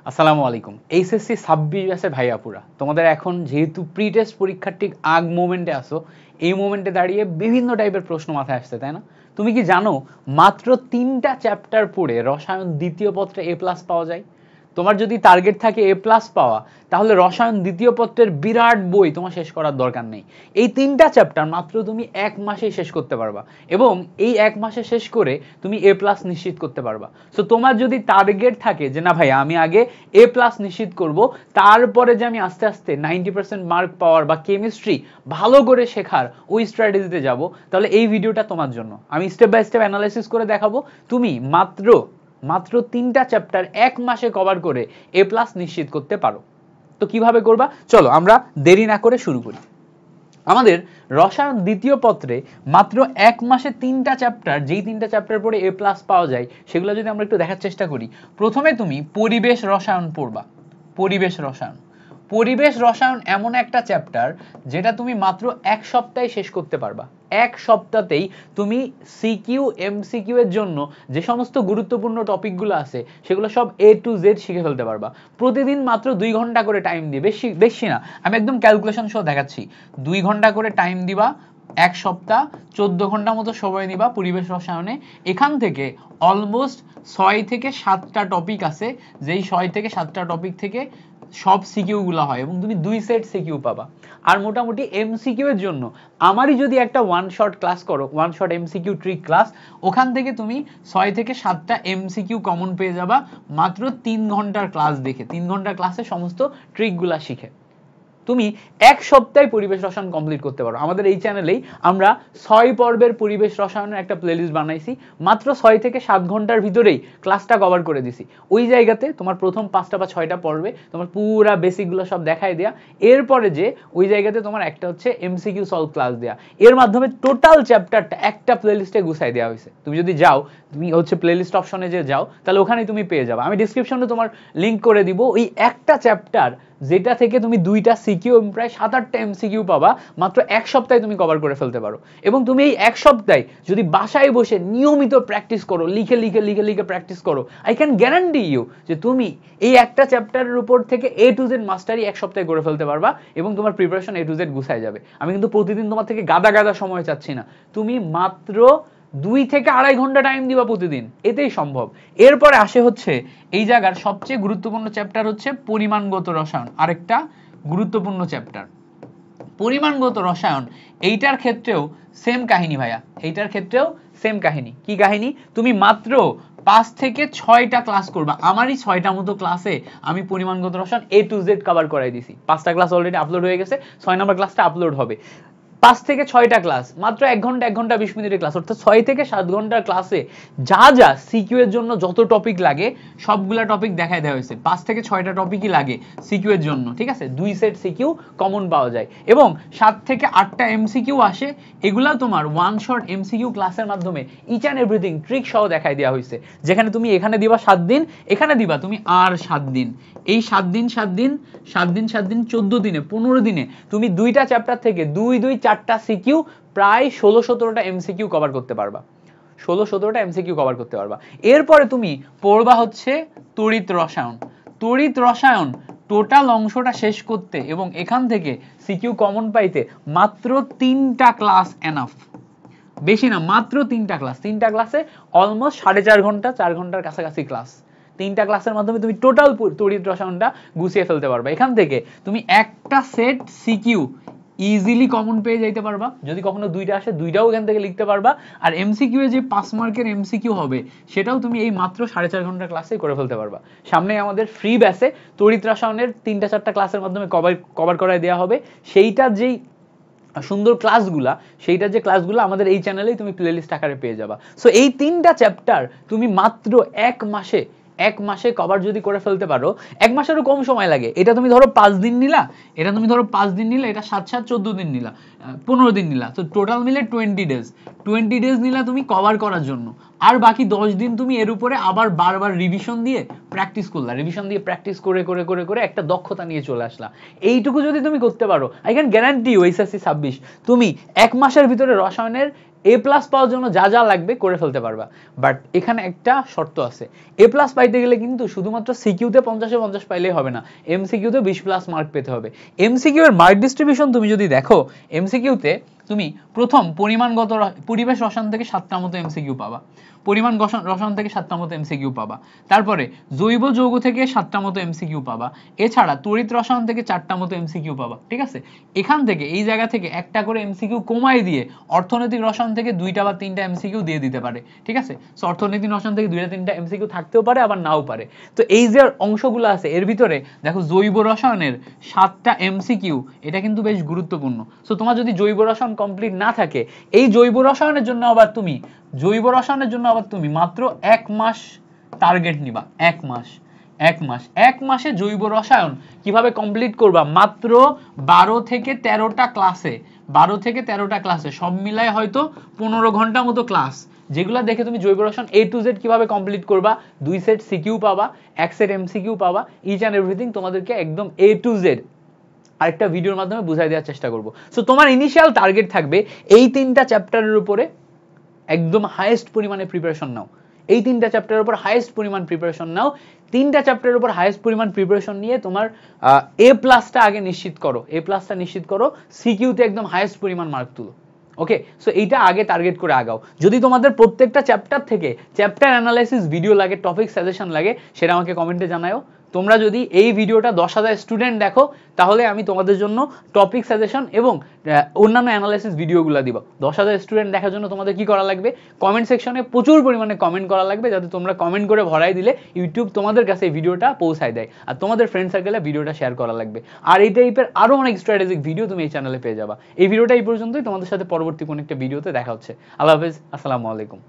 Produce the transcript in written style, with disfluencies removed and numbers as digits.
আসসালামু আলাইকুম। এইচএসসি 26 ব্যাচের ভাইয়াপুরা, তোমাদের এখন যেহেতু প্রি টেস্ট পরীক্ষার ঠিক আগ মোমেন্টে আসো, এই মোমেন্টে দাঁড়িয়ে বিভিন্ন টাইপের প্রশ্ন মাথায় আসছে, তাই না? তুমি কি জানো মাত্র 3টা চ্যাপ্টার পড়ে রসায়ন দ্বিতীয় পত্রে এ প্লাস পাওয়া যায়? তোমার যদি টার্গেট থাকে এ প্লাস পাওয়া, তাহলে রসায়ন দ্বিতীয় পত্রের বিরাট বই তোমার শেষ করার দরকার নেই। এই 3টা চ্যাপ্টার মাত্র তুমি 1 মাসেই শেষ করতে পারবা, এবং এই 1 মাসে শেষ করে তুমি এ প্লাস নিশ্চিত করতে পারবা। সো তোমার যদি টার্গেট থাকে যে না ভাই আমি আগে এ প্লাস নিশ্চিত করব, তারপরে যে আমি আস্তে আস্তে 90% মার্ক পাওয়ার বা কেমিস্ট্রি ভালো করে শেখার ওই স্ট্র্যাটেজিতে যাব, তাহলে এই ভিডিওটা তোমার জন্য। আমি স্টেপ বাই স্টেপ অ্যানালাইসিস করে দেখাবো তুমি মাত্র 3টা চ্যাপ্টার 1 মাসে কভার করে এ প্লাস নিশ্চিত করতে পারো। তো কিভাবে করবা, চলো আমরা দেরি না করে শুরু করি। আমাদের রসায়ন দ্বিতীয় পত্রে মাত্র 1 মাসে 3টা চ্যাপ্টার, যেই 3টা চ্যাপ্টার পড়ে এ প্লাস পাওয়া যায়, সেগুলো যদি আমরা একটু দেখার চেষ্টা করি। প্রথমে তুমি পরিবেশ রসায়ন পড়বা। পরিবেশ রসায়ন এমন একটা চ্যাপ্টার যেটা তুমি মাত্র 1 সপ্তাহে শেষ করতে পারবা। 1 সপ্তাহতেই তুমি সিকিউ এমসিকিউ এর জন্য যে সমস্ত গুরুত্বপূর্ণ টপিকগুলো আছে সেগুলো সব এ টু জেড শিখে ফেলতে পারবা। প্রতিদিন মাত্র 2 ঘন্টা করে টাইম দিয়ে, বেশি না, আমি একদম ক্যালকুলেশন সহ দেখাচ্ছি। 2 ঘন্টা করে টাইম দিবা, 1 সপ্তাহ 14 ঘন্টা মতো সময় নিবা পরিবেশ রসায়নে। এখান থেকে অলমোস্ট 6 থেকে 7টা টপিক আছে, যেই 6 থেকে 7টা টপিক থেকে সব সিকিউ গুলো হয়, এবং তুমি 2 সেট সিকিউ পাবা। আর মোটামুটি এমসিকিউ এর জন্য আমারই যদি একটা ওয়ান শট ক্লাস করো, one shot MCQ trick class, ওখান থেকে তুমি 6 থেকে 7টা এমসিকিউ কমন পেয়ে যাবা মাত্র 3 ঘন্টার ক্লাস দেখে। 3 ঘন্টার ক্লাসে সমস্ত ট্রিকগুলা শিখে তুমি 1 সপ্তাহে পরিবেশ রসায়ন কমপ্লিট করতে পারো। আমাদের এই চ্যানেলেই আমরা 6 পর্বের পরিবেশ রসায়নের একটা প্লেলিস্ট বানাইছি, মাত্র 6 থেকে 7 ঘন্টার ভিতরেই ক্লাসটা কভার করে দিছি। ওই জায়গাতে তোমার প্রথম 5টা বা 6টা পর্বে তোমার পুরা বেসিকগুলো সব দেখাই দেয়া, এরপরে যে ওই জায়গাতে তোমার একটা হচ্ছে এমসিকিউ সলভ ক্লাস দেয়া, এর মাধ্যমে টোটাল চ্যাপ্টারটা একটা প্লেলিস্টে গুছাই দেওয়া হয়েছে। তুমি যদি যাও, তুমি হচ্ছে প্লেলিস্ট অপশনে যে যাও, তাহলে ওখানেই তুমি পেয়ে যাবে। আমি ডিসক্রিপশনে তোমার লিঙ্ক করে দিব ওই একটা চ্যাপ্টার যেটা থেকে তুমি 2টা সিকিউ এবং প্রায় 7-8টা এমসিকিউ পাবা, মাত্র 1 সপ্তাহে তুমি কভার করে ফেলতে পারো। এবং তুমি এই 1 সপ্তাহে যদি বাসায় বসে নিয়মিত প্র্যাকটিস করো, লিখে প্র্যাকটিস করো, আই ক্যান গ্যারান্টি ইউ যে তুমি এই একটা চ্যাপ্টারের উপর থেকে এ টু জেড মাস্টারি 1 সপ্তাহে করে ফেলতে পারবা, এবং তোমার প্রিপারেশন এ টু জেড গুছায় যাবে। আমি কিন্তু প্রতিদিন তোমার থেকে গাদা সময় চাচ্ছি না, তুমি মাত্র 2 থেকে 2.5 ঘন্টা টাইম দিবা প্রতিদিন, এতেই সম্ভব। এরপরে আসে হচ্ছে এই জায়গার সবচেয়ে গুরুত্বপূর্ণ চ্যাপ্টার হচ্ছে পরিমাণগত রসায়ন, আরেকটা গুরুত্বপূর্ণ চ্যাপ্টার। পরিমাণগত রসায়ন এইটার ক্ষেত্রেও সেম কাহিনী ভাইয়া, এইটার ক্ষেত্রেও সেম কাহিনী। কি কাহিনী? তুমি মাত্র 5 থেকে 6টা ক্লাস করবা। আমারই 6টা মতো ক্লাসে আমি পরিমাণগত রসায়ন এ টু জেড কভার করাই দিছি। 5টা ক্লাস অলরেডি আপলোড হয়ে গেছে, 6 নম্বর ক্লাসটা আপলোড হবে। 5 থেকে 6টা ক্লাস, মাত্র 1 ঘন্টা 20 মিনিটের ক্লাস, অর্থাৎ 6 থেকে 7 ঘন্টার ক্লাসে যা সিকিউ এর জন্য যত টপিক লাগে সবগুলা টপিক দেখাই দেওয়া হয়েছে। 5 থেকে 6টা টপিকই লাগে সিকিউ এর জন্য, ঠিক আছে? 2 সেট সিকিউ কমন পাওয়া যায়, এবং 7 থেকে 8টা এমসিকিউ আসে। এগুলা তোমার ওয়ান শট এমসিকিউ ক্লাসের মাধ্যমে ইচ অ্যান্ড এভরিথিং ট্রিক সহ দেখাই দেওয়া হয়েছে, যেখানে তুমি এখানে দিবা 7 দিন, এখানে দিবা তুমি আর 7 দিন, এই 7 দিন 14 দিনে 15 দিনে তুমি 2টা চ্যাপ্টার থেকে 4টা সিকিউ, প্রায় 16-17টা এমসিকিউ কভার করতে পারবা। 16-17টা এমসিকিউ কভার করতে পারবা। এরপরে তুমি পড়বা হচ্ছে তড়িৎ রসায়ন। টোটাল অংশটা শেষ করতে এবং এখান থেকে সিকিউ কমন পাইতে মাত্র 3টা ক্লাস এনাফ, বেশি না, মাত্র 3টা ক্লাস। 3টা ক্লাসে অলমোস্ট 4.5 ঘন্টা, 4 ঘন্টার কাছাকাছি ক্লাস। 3টা ক্লাসের মাধ্যমে তুমি টোটাল তড়িৎ রসায়নটা গুছিয়ে ফেলতে পারবা। এখান থেকে তুমি একটা সেট সিকিউ ইজিলি কমন পেয়ে যাইতে পারবা। যদি কখনো 2টা আসে, 2টাও এখান থেকে লিখতে পারবা। আর এমসিকিউ এ যে 5 মার্কের এমসিকিউ হবে, সেটাও তুমি এই মাত্র 4.5 ঘন্টার ক্লাসে করে ফেলতে পারবা। সামনে আমাদের ফ্রি ব্যাচে তড়িৎ রসায়নের 3-4টা ক্লাসের মাধ্যমে কভার করায় দেওয়া হবে। সেইটার যেই সুন্দর ক্লাসগুলা, সেইটার যে ক্লাসগুলো আমাদের এই চ্যানেলেই তুমি প্লেলিস্ট আকারে পেয়ে যাবা। সো এই 3টা চ্যাপ্টার তুমি মাত্র 1 মাসে কভার যদি করে ফেলতে পারো, 1 মাসেরও কম সময় লাগে। এটা তুমি ধরো 5 দিন নিলা, এটা 7-7 14 দিন নিলা, 15 দিন নিলা, তো টোটাল মিলে 20 ডেজ নিলা তুমি কভার করার জন্য। আর বাকি 10 দিন তুমি এর উপরে আবার বারবার রিভিশন দিয়ে প্র্যাকটিস করলা, প্র্যাকটিস করে একটা দক্ষতা নিয়ে চলে আসলা। এইটুকু যদি তুমি করতে পারো, I can guarantee you HSC 26 তুমি 1 মাসের ভিতরে রসায়নের এ প্লাস পাওয়ার জন্য যা যা লাগবে করে ফেলতে পারবা, বাট এখানে একটা শর্ত আছে, এ প্লাস পাইতে গেলে কিন্তু শুধুমাত্র সিকিউতে 50-এ 50 পাইলেই হবে না, এমসিকিউতে 20+ মার্ক পেতে হবে। এমসিকিউ এর মার্ক ডিস্ট্রিবিউশন তুমি যদি দেখো, এমসিকিউতে তুমি প্রথম পরিমাণগত পরিবেশ রসায়ন থেকে 7টা মতো এমসিকিউ পাবা, পরিমাণ রসায়ন থেকে 7টা মতো এমসিকিউ পাবা, তারপরে জৈব যৌগ থেকে 7টা মতো এমসিকিউ পাবা, এছাড়া তড়িৎ রসায়ন থেকে 4টা মতো এমসিকিউ পাবা। ঠিক আছে, এখান থেকে এই জায়গা থেকে একটা করে এমসিকিউ কমাই দিয়ে অর্থনৈতিক রসায়ন থেকে 2টা বা 3টা এমসিকিউ দিয়ে দিতে পারে। ঠিক আছে, সো অর্থনৈতিক রসায়ন থেকে 2টা 3টা এমসিকিউ থাকতেও পারে আবার নাও পারে। তো এই যে অংশগুলো আছে এর ভিতরে দেখো জৈব রসায়নের 7টা এমসিকিউ, এটা কিন্তু বেশ গুরুত্বপূর্ণ। সো তোমার যদি জৈব রসায়ন কমপ্লিট না থাকে, এই জৈব রসায়নের জন্য আবার তুমি মাত্র 1 মাস টার্গেট নিবা, 1 মাসে জৈব রসায়ন কিভাবে কমপ্লিট করবা, মাত্র 12 থেকে 13টা ক্লাসে সব মিলায় হয়তো 15 ঘন্টা মতো ক্লাস, যেগুলো দেখে তুমি জৈব রসায়ন A to Z কিভাবে কমপ্লিট করবা, 2 সেট সিকিউ পাবা, 1 সেট এমসিকিউ পাবা, ইচ এন্ড এভরিথিং তোমাদেরকে একদম A to Z আরেকটা ভিডিওর মাধ্যমে বুঝাই দেওয়ার চেষ্টা করব। সো তোমার ইনিশিয়াল টার্গেট থাকবে এই 3টা চ্যাপ্টারের উপরে একদম হাইয়েস্ট পরিমাণে প্রিপারেশন নাও, এই 3টা চ্যাপ্টারের উপর হাইয়েস্ট পরিমাণ প্রিপারেশন নাও, 3টা চ্যাপ্টারের উপর হাইয়েস্ট পরিমাণ প্রিপারেশন নিয়ে তোমার এ প্লাসটা আগে নিশ্চিত করো, সিকিউতে একদম হাইয়েস্ট পরিমাণ মার্ক তুলো। ওকে, সো এইটা আগে টার্গেট করে আগাও। যদি তোমাদের প্রত্যেকটা চ্যাপ্টার থেকে চ্যাপ্টার অ্যানালাইসিস ভিডিও লাগে, টপিক সাজেশন লাগে, সেটা আমাকে কমেন্টে জানাও। তোমরা যদি এই ভিডিওটা 10,000 স্টুডেন্ট দেখো, তাহলে আমি তোমাদের জন্য টপিক সাজেশন এবং অন্যান্য অ্যানালাইসিস ভিডিওগুলো দিব। 10,000 স্টুডেন্ট দেখার জন্য তোমাদের কি করা লাগবে, কমেন্ট সেকশনে প্রচুর পরিমাণে কমেন্ট করা লাগবে, যাতে তোমরা কমেন্ট করে ভরাই দিলে ইউটিউব তোমাদের কাছে এই ভিডিওটা পৌঁছায় দেয়, আর তোমাদের ফ্রেন্ড সার্কেলে ভিডিওটা শেয়ার করা লাগবে। আর এই টাইপের আরো অনেক স্ট্র্যাটেজিক ভিডিও তুমি এই চ্যানেলে পেয়ে যাবা। এই ভিডিওটা এই পর্যন্তই, তোমাদের সাথে পরবর্তী কোনো একটা ভিডিওতে দেখা হচ্ছে। আল্লাহ হাফেজ, আসসালামু আলাইকুম।